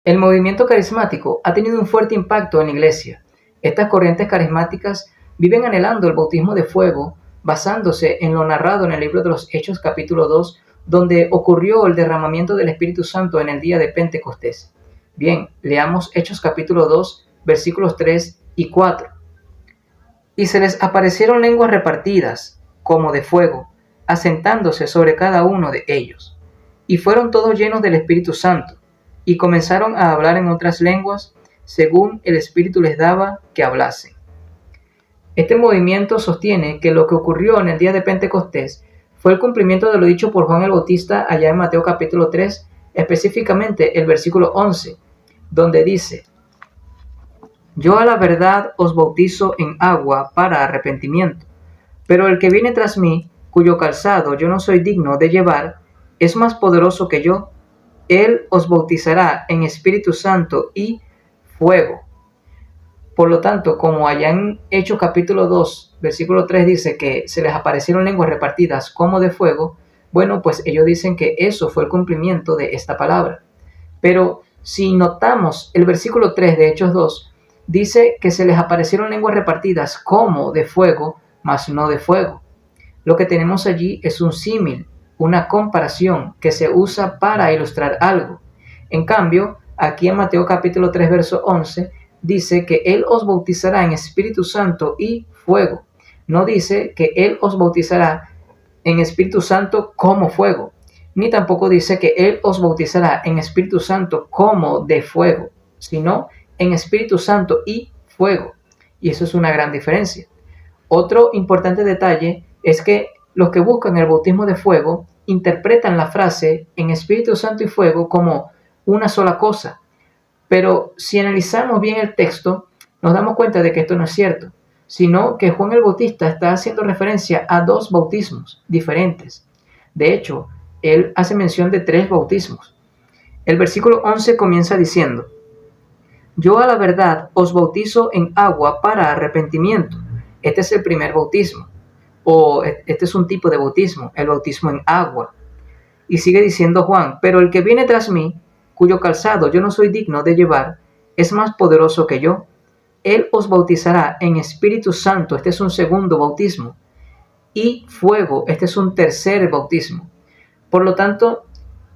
El movimiento carismático ha tenido un fuerte impacto en la Iglesia. Estas corrientes carismáticas viven anhelando el bautismo de fuego, basándose en lo narrado en el libro de los Hechos capítulo 2, donde ocurrió el derramamiento del Espíritu Santo en el día de Pentecostés. Bien, leamos Hechos capítulo 2, versículos 3 y 4. Y se les aparecieron lenguas repartidas, como de fuego, asentándose sobre cada uno de ellos. Y fueron todos llenos del Espíritu Santo, y comenzaron a hablar en otras lenguas, según el Espíritu les daba que hablasen. Este movimiento sostiene que lo que ocurrió en el día de Pentecostés fue el cumplimiento de lo dicho por Juan el Bautista allá en Mateo capítulo 3, específicamente el versículo 11, donde dice: Yo a la verdad os bautizo en agua para arrepentimiento, pero el que viene tras mí, cuyo calzado yo no soy digno de llevar, es más poderoso que yo. Él os bautizará en Espíritu Santo y fuego. Por lo tanto, como allá en Hechos capítulo 2, versículo 3 dice que se les aparecieron lenguas repartidas como de fuego, bueno, pues ellos dicen que eso fue el cumplimiento de esta palabra. Pero si notamos el versículo 3 de Hechos 2, dice que se les aparecieron lenguas repartidas como de fuego, mas no de fuego. Lo que tenemos allí es un símil, una comparación que se usa para ilustrar algo. En cambio, aquí en Mateo capítulo 3, verso 11, dice que Él os bautizará en Espíritu Santo y fuego. No dice que Él os bautizará en Espíritu Santo como fuego, ni tampoco dice que Él os bautizará en Espíritu Santo como de fuego, sino en Espíritu Santo y fuego. Y eso es una gran diferencia. Otro importante detalle es que los que buscan el bautismo de fuego interpretan la frase en Espíritu Santo y fuego como una sola cosa. Pero si analizamos bien el texto, nos damos cuenta de que esto no es cierto, sino que Juan el Bautista está haciendo referencia a dos bautismos diferentes. De hecho, él hace mención de tres bautismos. El versículo 11 comienza diciendo: Yo a la verdad os bautizo en agua para arrepentimiento. Este es el primer bautismo, o este es un tipo de bautismo, el bautismo en agua. Y sigue diciendo Juan: Pero el que viene tras mí, cuyo calzado yo no soy digno de llevar, es más poderoso que yo. Él os bautizará en Espíritu Santo, este es un segundo bautismo, y fuego, este es un tercer bautismo. Por lo tanto,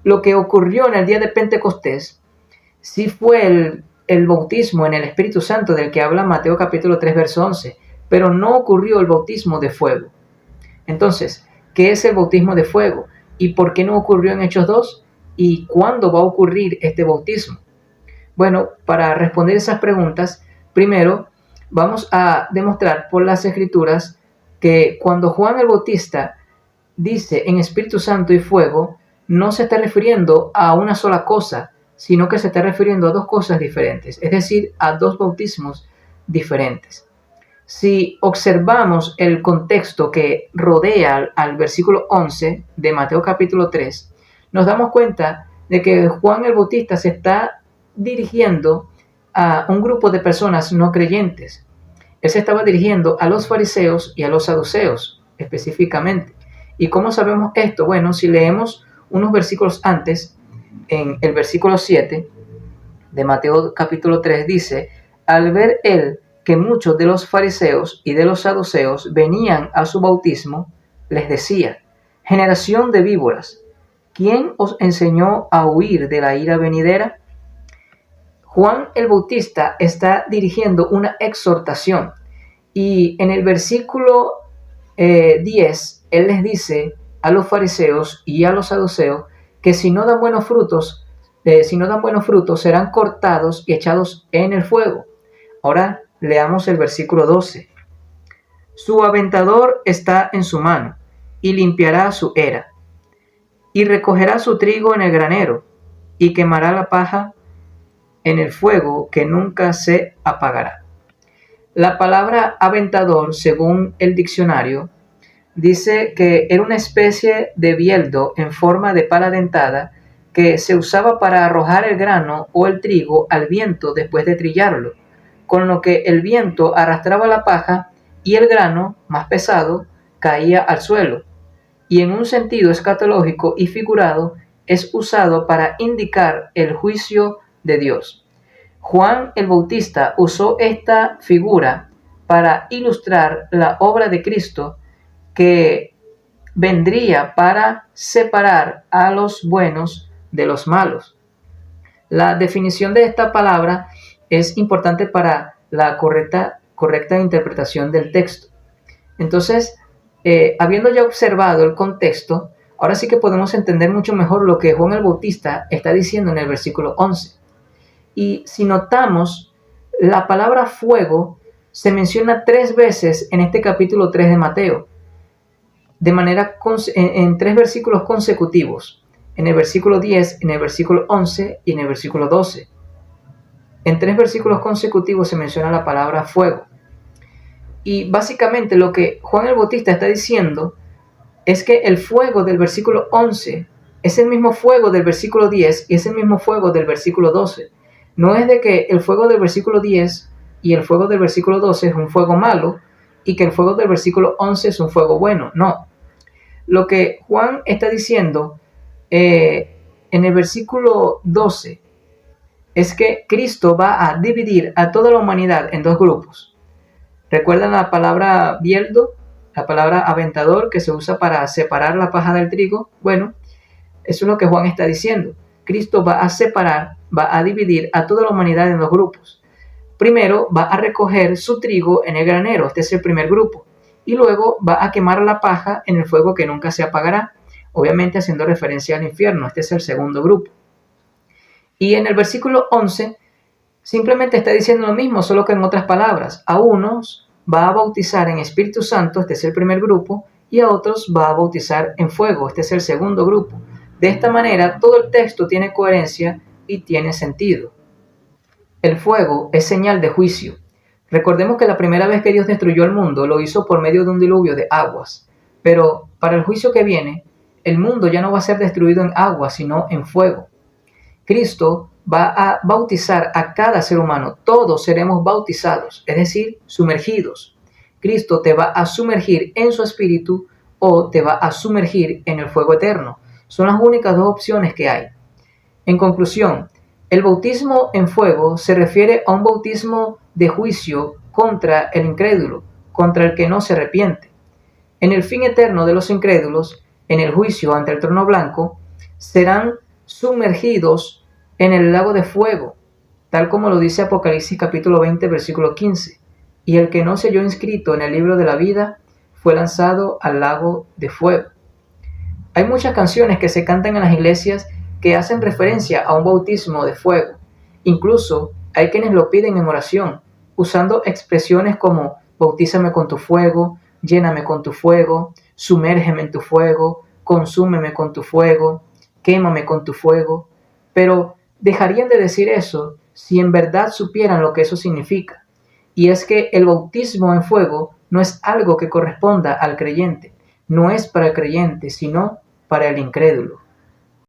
lo que ocurrió en el día de Pentecostés sí fue el bautismo en el Espíritu Santo del que habla Mateo capítulo 3, verso 11, pero no ocurrió el bautismo de fuego. Entonces, ¿qué es el bautismo de fuego? ¿Y por qué no ocurrió en Hechos 2? ¿Y cuándo va a ocurrir este bautismo? Bueno, para responder esas preguntas, primero vamos a demostrar por las Escrituras que cuando Juan el Bautista dice en Espíritu Santo y fuego, no se está refiriendo a una sola cosa, sino que se está refiriendo a dos cosas diferentes, es decir, a dos bautismos diferentes. Si observamos el contexto que rodea al versículo 11 de Mateo capítulo 3, nos damos cuenta de que Juan el Bautista se está dirigiendo a un grupo de personas no creyentes. Él se estaba dirigiendo a los fariseos y a los saduceos específicamente. ¿Y cómo sabemos esto? Bueno, si leemos unos versículos antes, en el versículo 7 de Mateo capítulo 3 dice: Al ver él que muchos de los fariseos y de los saduceos venían a su bautismo, les decía: Generación de víboras, ¿quién os enseñó a huir de la ira venidera? Juan el Bautista está dirigiendo una exhortación y en el versículo 10 él les dice a los fariseos y a los saduceos que si no dan buenos frutos serán cortados y echados en el fuego. Ahora leamos el versículo 12. Su aventador está en su mano y limpiará su era y recogerá su trigo en el granero y quemará la paja en el fuego que nunca se apagará. La palabra aventador, según el diccionario, dice que era una especie de bieldo en forma de pala dentada que se usaba para arrojar el grano o el trigo al viento después de trillarlo, con lo que el viento arrastraba la paja y el grano, más pesado, caía al suelo. Y en un sentido escatológico y figurado, es usado para indicar el juicio de Dios. Juan el Bautista usó esta figura para ilustrar la obra de Cristo que vendría para separar a los buenos de los malos. La definición de esta palabra es importante para la correcta interpretación del texto. Entonces, habiendo ya observado el contexto, ahora sí que podemos entender mucho mejor lo que Juan el Bautista está diciendo en el versículo 11. Y si notamos, la palabra fuego se menciona 3 veces en este capítulo 3 de Mateo, de manera en 3 versículos consecutivos, en el versículo 10, en el versículo 11 y en el versículo 12. En 3 versículos consecutivos se menciona la palabra fuego. Y básicamente lo que Juan el Bautista está diciendo es que el fuego del versículo 11 es el mismo fuego del versículo 10 y es el mismo fuego del versículo 12. No es de que el fuego del versículo 10 y el fuego del versículo 12 es un fuego malo y que el fuego del versículo 11 es un fuego bueno. No. Lo que Juan está diciendo en el versículo 12 es que Cristo va a dividir a toda la humanidad en 2 grupos. ¿Recuerdan la palabra bieldo? La palabra aventador que se usa para separar la paja del trigo. Bueno, eso es lo que Juan está diciendo. Cristo va a separar, va a dividir a toda la humanidad en 2 grupos. Primero va a recoger su trigo en el granero, este es el primer grupo, y luego va a quemar la paja en el fuego que nunca se apagará, obviamente haciendo referencia al infierno, este es el segundo grupo. Y en el versículo 11 simplemente está diciendo lo mismo, solo que en otras palabras. A unos va a bautizar en Espíritu Santo, este es el primer grupo, y a otros va a bautizar en fuego, este es el segundo grupo. De esta manera, todo el texto tiene coherencia y tiene sentido. El fuego es señal de juicio. Recordemos que la primera vez que Dios destruyó el mundo, lo hizo por medio de un diluvio de aguas. Pero para el juicio que viene, el mundo ya no va a ser destruido en agua, sino en fuego. Cristo va a bautizar a cada ser humano. Todos seremos bautizados, es decir, sumergidos. Cristo te va a sumergir en su espíritu o te va a sumergir en el fuego eterno. Son las únicas 2 opciones que hay. En conclusión, el bautismo en fuego se refiere a un bautismo de juicio contra el incrédulo, contra el que no se arrepiente. En el fin eterno de los incrédulos, en el juicio ante el trono blanco, serán sumergidos en el lago de fuego, tal como lo dice Apocalipsis capítulo 20, versículo 15. Y el que no se halló inscrito en el libro de la vida fue lanzado al lago de fuego. Hay muchas canciones que se cantan en las iglesias que hacen referencia a un bautismo de fuego. Incluso hay quienes lo piden en oración, usando expresiones como bautízame con tu fuego, lléname con tu fuego, sumérgeme en tu fuego, consúmeme con tu fuego, quémame con tu fuego. Pero dejarían de decir eso si en verdad supieran lo que eso significa. Y es que el bautismo en fuego no es algo que corresponda al creyente, no es para el creyente, sino para el incrédulo.